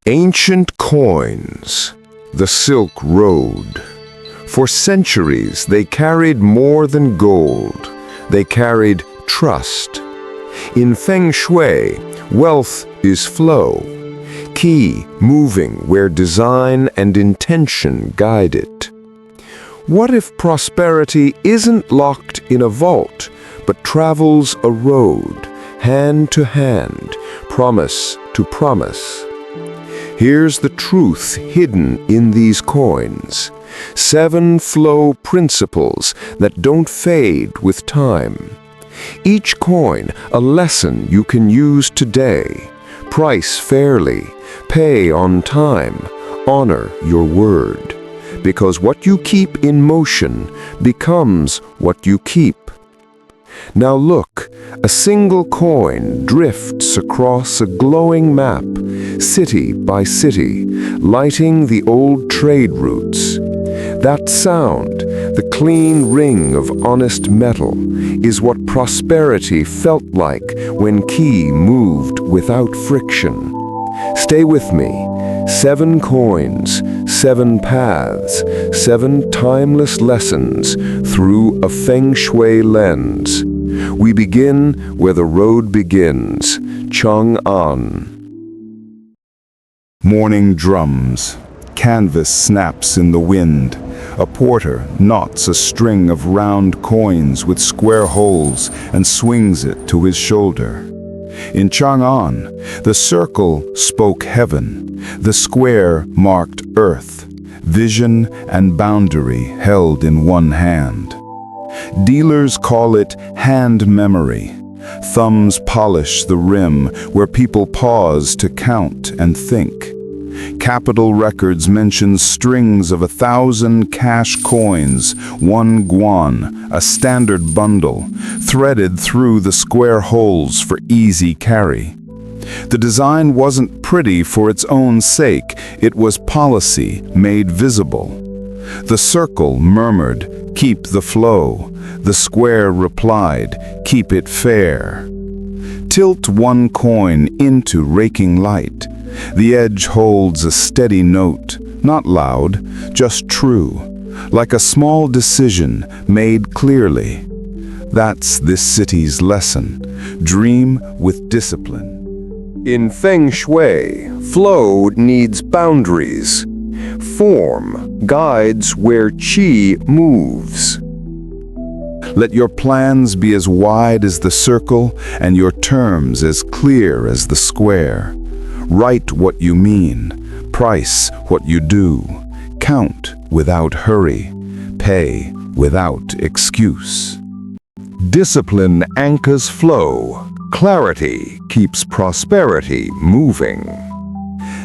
Ancient coins, the Silk Road. For centuries they carried more than gold. They carried trust. In Feng Shui, wealth is flow, qi moving where design and intention guide it. What if prosperity isn't locked in a vault, but travels a road, hand to hand, promise to promise? Here's the truth hidden in these coins. 7 flow principles that don't fade with time. Each coin a lesson you can use today. Price fairly, pay on time, honor your word. Because what you keep in motion becomes what you keep. Now look, a single coin drifts across a glowing map, city by city, lighting the old trade routes. That sound, the clean ring of honest metal, is what prosperity felt like when qi moved without friction. Stay with me. 7 coins, 7 paths, 7 timeless lessons through a Feng Shui lens. We begin where the road begins, Chang'an. Morning drums. Canvas snaps in the wind. A porter knots a string of round coins with square holes and swings it to his shoulder. In Chang'an, the circle spoke heaven, the square marked earth, vision and boundary held in one hand. Dealers call it hand memory. Thumbs polish the rim where people pause to count and think. Capital records mention strings of 1,000 cash coins, 1 guan, a standard bundle, threaded through the square holes for easy carry. The design wasn't pretty for its own sake, it was policy made visible. The circle murmured, "Keep the flow." The square replied, "Keep it fair." Tilt 1 coin into raking light. The edge holds a steady note, not loud, just true, like a small decision made clearly. That's this city's lesson. Dream with discipline. In Feng Shui, flow needs boundaries. Form guides where qi moves. Let your plans be as wide as the circle and your terms as clear as the square. Write what you mean, price what you do, count without hurry, pay without excuse. Discipline anchors flow. Clarity keeps prosperity moving.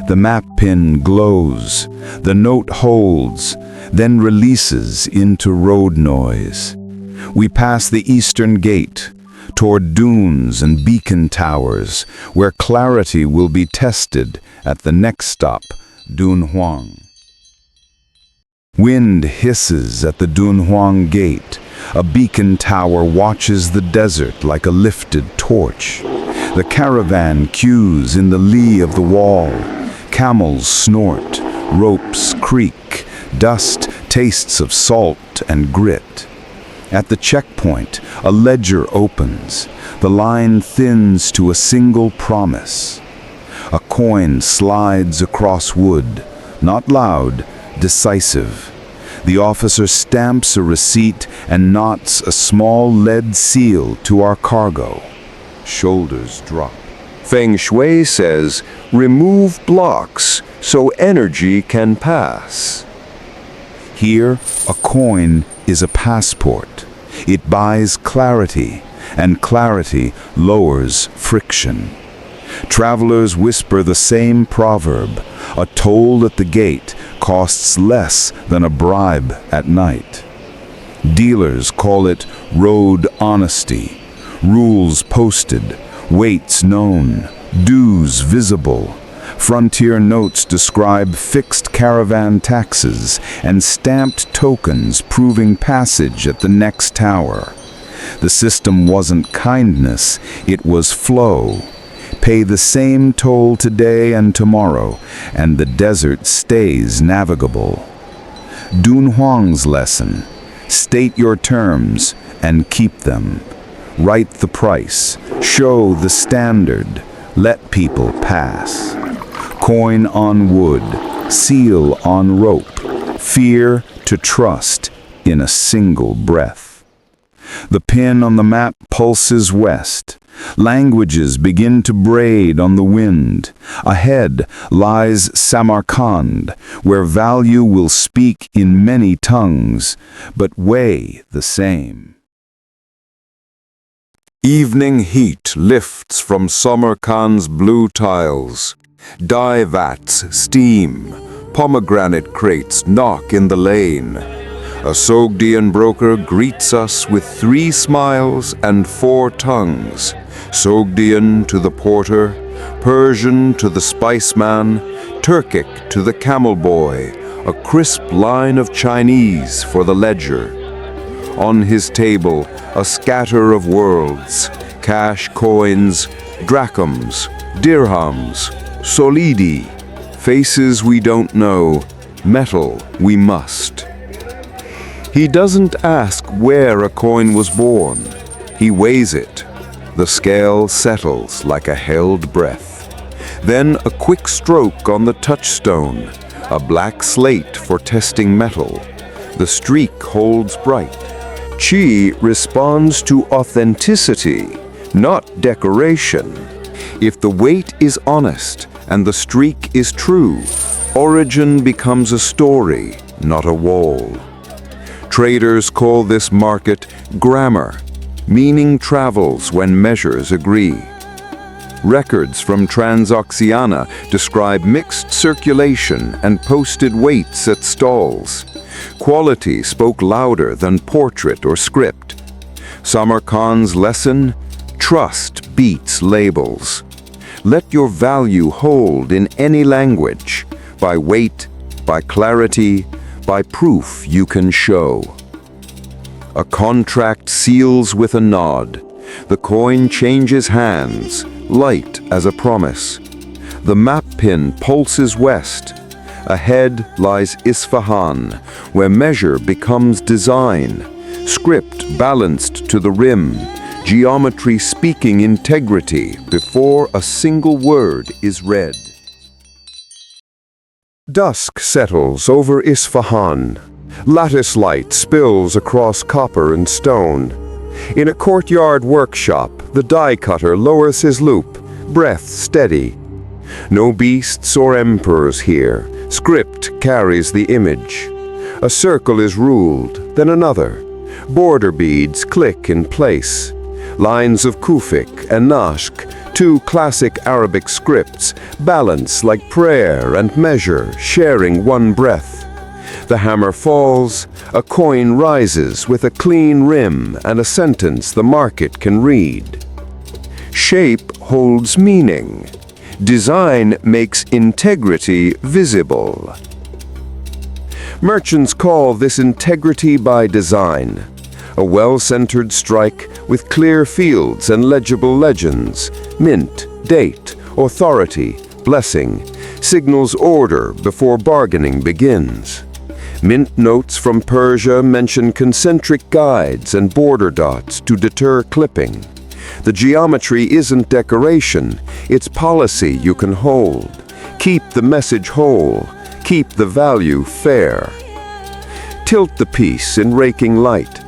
The map pin glows, the note holds, then releases into road noise. We pass the eastern gate, toward dunes and beacon towers, where clarity will be tested at the next stop, Dunhuang. Wind hisses at the Dunhuang gate. A beacon tower watches the desert like a lifted torch. The caravan queues in the lee of the wall. Camels snort, ropes creak, dust tastes of salt and grit. At the checkpoint, a ledger opens. The line thins to a single promise. A coin slides across wood, not loud, decisive. The officer stamps a receipt and knots a small lead seal to our cargo. Shoulders drop. Feng Shui says, remove blocks so energy can pass. Here, a coin is a passport. It buys clarity, and clarity lowers friction. Travelers whisper the same proverb: a toll at the gate costs less than a bribe at night. Dealers call it road honesty, rules posted, weights known, dues visible. Frontier notes describe fixed caravan taxes and stamped tokens proving passage at the next tower. The system wasn't kindness, it was flow. Pay the same toll today and tomorrow, and the desert stays navigable. Dunhuang's lesson: state your terms and keep them. Write the price, show the standard, let people pass. Coin on wood, seal on rope, fear to trust in a single breath. The pin on the map pulses west. Languages begin to braid on the wind. Ahead lies Samarkand, where value will speak in many tongues, but weigh the same. Evening heat lifts from Samarkand's blue tiles. Dye vats steam. Pomegranate crates knock in the lane. A Sogdian broker greets us with 3 smiles and 4 tongues. Sogdian to the porter, Persian to the spiceman, Turkic to the camel boy, a crisp line of Chinese for the ledger. On his table, a scatter of worlds, cash coins, drachms, dirhams, solidi, faces we don't know, metal we must. He doesn't ask where a coin was born. He weighs it. The scale settles like a held breath. Then a quick stroke on the touchstone, a black slate for testing metal. The streak holds bright. Qi responds to authenticity, not decoration. If the weight is honest and the streak is true, origin becomes a story, not a wall. Traders call this market grammar. Meaning travels when measures agree. Records from Transoxiana describe mixed circulation and posted weights at stalls. Quality spoke louder than portrait or script. Samarkand's lesson: trust beats labels. Let your value hold in any language, by weight, by clarity, by proof you can show. A contract seals with a nod. The coin changes hands, light as a promise. The map pin pulses west. Ahead lies Isfahan, where measure becomes design. Script balanced to the rim. Geometry speaking integrity before a single word is read. Dusk settles over Isfahan. Lattice light spills across copper and stone. In a courtyard workshop, the die cutter lowers his loop, breath steady. No beasts or emperors here. Script carries the image. A circle is ruled, then another. Border beads click in place. Lines of Kufic and Nashk, 2 classic Arabic scripts, balance like prayer and measure, sharing one breath. The hammer falls, a coin rises with a clean rim and a sentence the market can read. Shape holds meaning. Design makes integrity visible. Merchants call this integrity by design. A well-centered strike with clear fields and legible legends. Mint, date, authority, blessing, signals order before bargaining begins. Mint notes from Persia mention concentric guides and border dots to deter clipping. The geometry isn't decoration, it's policy you can hold. Keep the message whole, keep the value fair. Tilt the piece in raking light.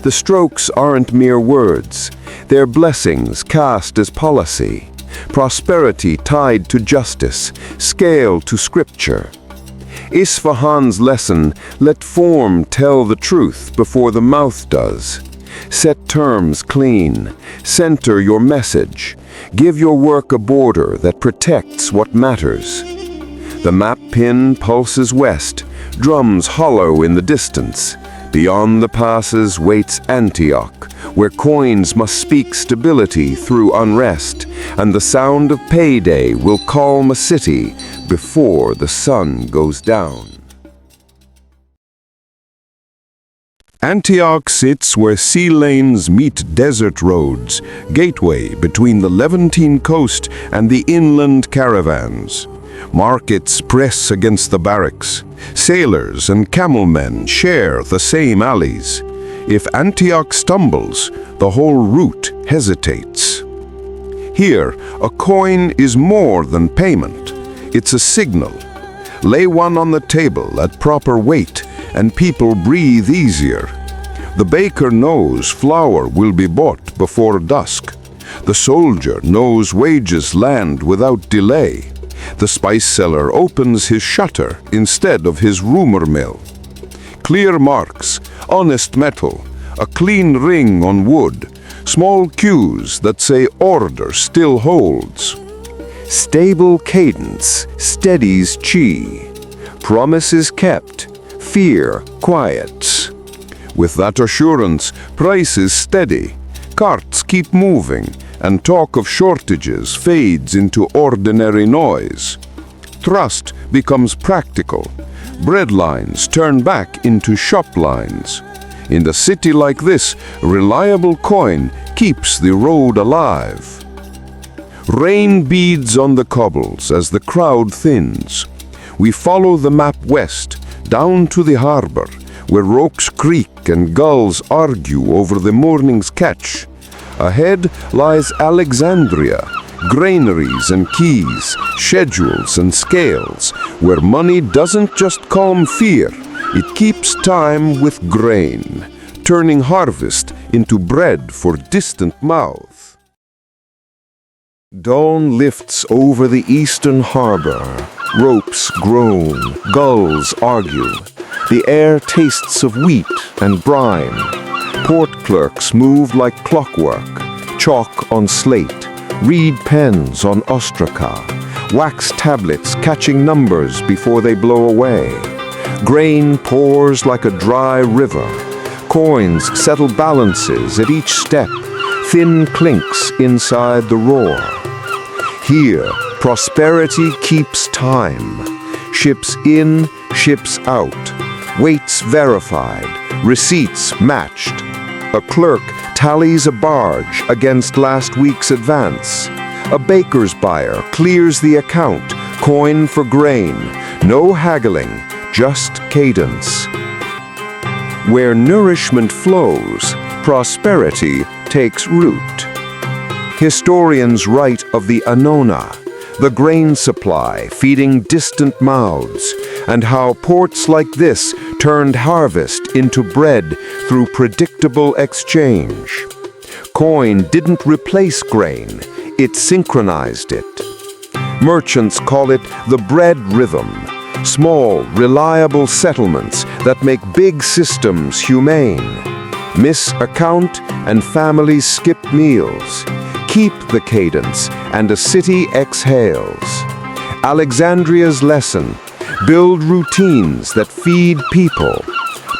The strokes aren't mere words, they're blessings cast as policy. Prosperity tied to justice, scale to scripture. Isfahan's lesson: let form tell the truth before the mouth does. Set terms clean, center your message, give your work a border that protects what matters. The map pin pulses west, drums hollow in the distance. Beyond the passes waits Antioch, where coins must speak stability through unrest, and the sound of payday will calm a city before the sun goes down. Antioch sits where sea lanes meet desert roads, gateway between the Levantine coast and the inland caravans. Markets press against the barracks. Sailors and camelmen share the same alleys. If Antioch stumbles, the whole route hesitates. Here, a coin is more than payment. It's a signal. Lay one on the table at proper weight, and people breathe easier. The baker knows flour will be bought before dusk. The soldier knows wages land without delay. The spice seller opens his shutter instead of his rumor mill. Clear marks, honest metal, a clean ring on wood, small cues that say order still holds. Stable cadence steadies chi. Promises kept, fear quiets. With that assurance, price is steady. Carts keep moving, and talk of shortages fades into ordinary noise. Trust becomes practical. Bread lines turn back into shop lines. In a city like this, reliable coin keeps the road alive. Rain beads on the cobbles as the crowd thins. We follow the map west, down to the harbor, where rocks creak and gulls argue over the morning's catch. Ahead lies Alexandria, granaries and keys, schedules and scales, where money doesn't just calm fear, it keeps time with grain, turning harvest into bread for distant mouth. Dawn lifts over the eastern harbor. Ropes groan, gulls argue. The air tastes of wheat and brine. Port clerks move like clockwork. Chalk on slate, reed pens on ostraca, wax tablets catching numbers before they blow away. Grain pours like a dry river. Coins settle balances at each step. Thin clinks inside the roar. Here, prosperity keeps time. Ships in, ships out. Weights verified, receipts matched. A clerk tallies a barge against last week's advance. A baker's buyer clears the account, coin for grain. No haggling, just cadence. Where nourishment flows, prosperity takes root. Historians write of the Annona, the grain supply feeding distant mouths, and how ports like this turned harvest into bread through predictable exchange. Coin didn't replace grain, it synchronized it. Merchants call it the bread rhythm, small, reliable settlements that make big systems humane. Miss account and families skip meals. Keep the cadence and a city exhales. Alexandria's lesson: build routines that feed people.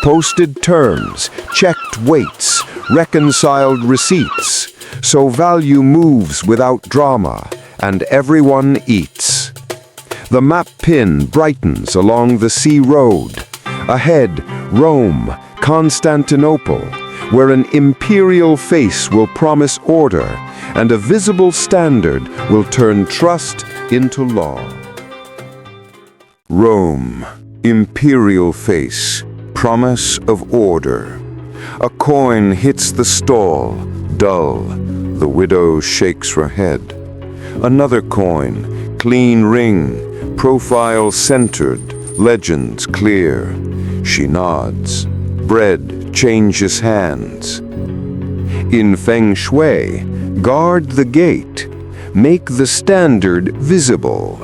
Posted terms, checked weights, reconciled receipts. So value moves without drama, and everyone eats. The map pin brightens along the sea road. Ahead, Rome, Constantinople, where an imperial face will promise order, and a visible standard will turn trust into law. Rome, imperial face, promise of order. A coin hits the stall, dull. The widow shakes her head. Another coin, clean ring, profile centered, legends clear. She nods. Bread changes hands. In Feng Shui, guard the gate. Make the standard visible.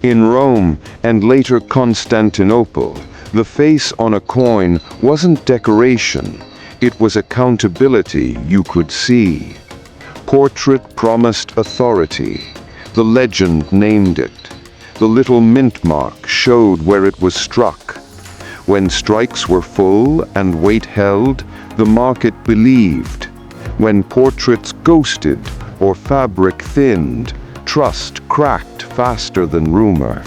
In Rome and later Constantinople, the face on a coin wasn't decoration. It was accountability you could see. Portrait promised authority. The legend named it. The little mint mark showed where it was struck. When strikes were full and weight held, the market believed. When portraits ghosted or fabric thinned, trust cracked faster than rumor.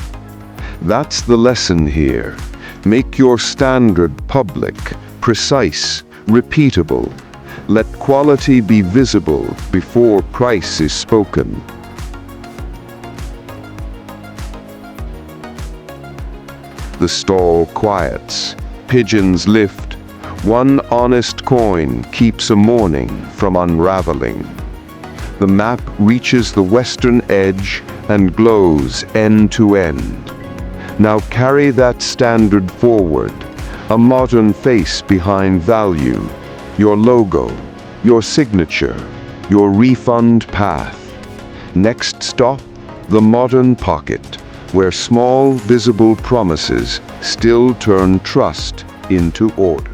That's the lesson here. Make your standard public, precise, repeatable. Let quality be visible before price is spoken. The stall quiets. Pigeons lift. One honest coin keeps a morning from unraveling. The map reaches the western edge and glows end to end. Now carry that standard forward, a modern face behind value, your logo, your signature, your refund path. Next stop, the modern pocket, where small visible promises still turn trust into order.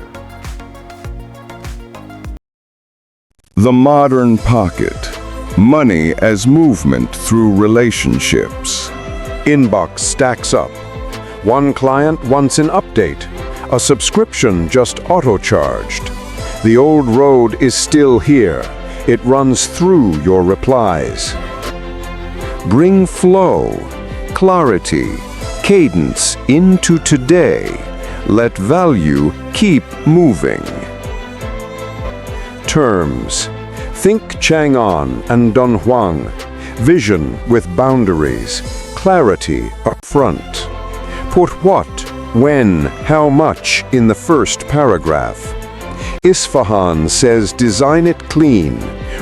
The modern pocket. Money as movement through relationships. Inbox stacks up. One client wants an update. A subscription just auto-charged. The old road is still here. It runs through your replies. Bring flow, clarity, cadence into today. Let value keep moving. Terms. Think Chang'an and Dunhuang. Vision with boundaries. Clarity up front. Put what, when, how much in the first paragraph. Isfahan says design it clean.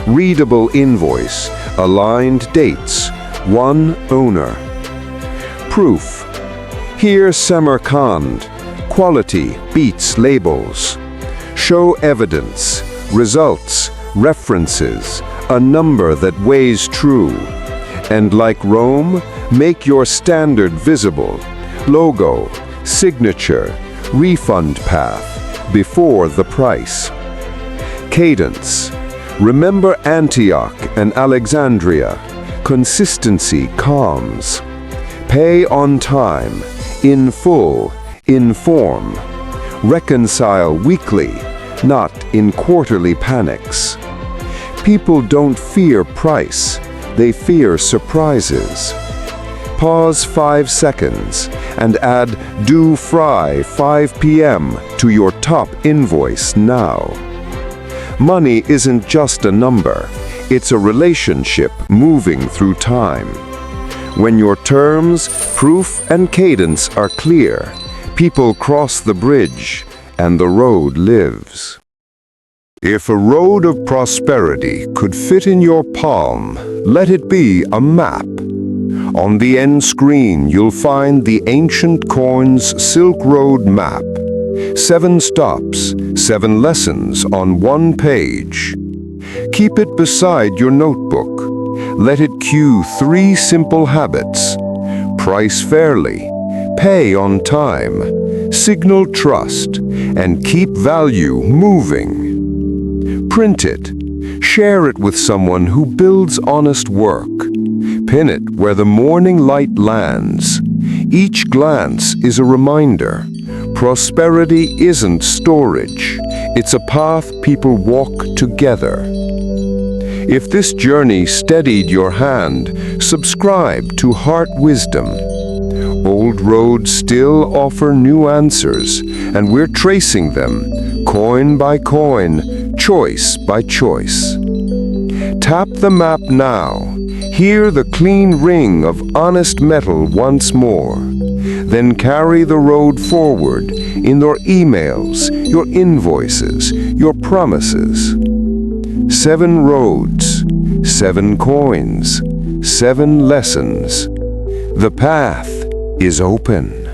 Readable invoice. Aligned dates. One owner. Proof. Here Samarkand. Quality beats labels. Show evidence. Results. References, a number that weighs true. And like Rome, make your standard visible. Logo, signature, refund path, before the price. Cadence. Remember Antioch and Alexandria. Consistency calms. Pay on time, in full, in form. Reconcile weekly, not in quarterly panics. People don't fear price, they fear surprises. Pause 5 seconds and add due fry 5 p.m. to your top invoice now. Money isn't just a number, it's a relationship moving through time. When your terms, proof, and cadence are clear, people cross the bridge and the road lives. If a road of prosperity could fit in your palm, let it be a map. On the end screen, you'll find the ancient coin's Silk Road map. 7 stops, 7 lessons on one page. Keep it beside your notebook. Let it cue 3 simple habits. Price fairly, pay on time, signal trust, and keep value moving. Print it. Share it with someone who builds honest work. Pin it where the morning light lands. Each glance is a reminder. Prosperity isn't storage. It's a path people walk together. If this journey steadied your hand, subscribe to Heart Wisdom. Old roads still offer new answers, and we're tracing them, coin by coin, choice by choice. Tap the map now. Hear the clean ring of honest metal once more. Then carry the road forward in your emails, your invoices, your promises. 7 roads, 7 coins, 7 lessons. The path is open.